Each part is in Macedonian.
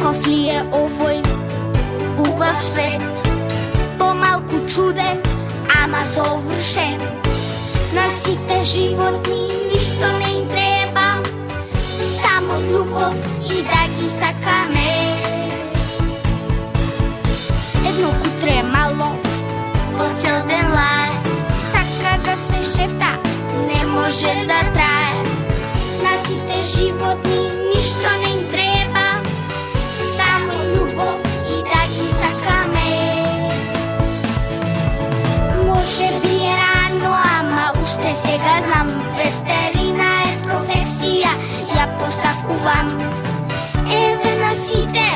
Таков ли е овој убав свет? Помалку чуден, ама совршен. На сите животни ништо не им треба, само љубов и да ги сакаме. Едно кутре мало, по цел ден лае, сака да се шета, не може да трае. На сите животни ништо не им треба, само љубов и да ги сакаме. Може би е рано, ама уште сега знам, ветерина е професија, ја посакувам. Еве на сите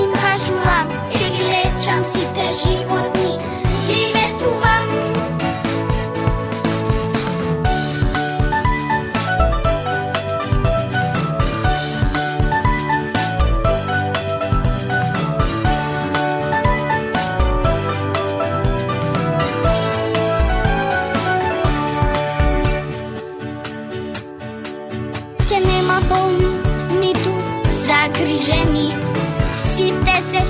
им кажувам, ќе ги лечам сите животни, ги ветувам. Ќе нема болни, ниту загрижени, сите се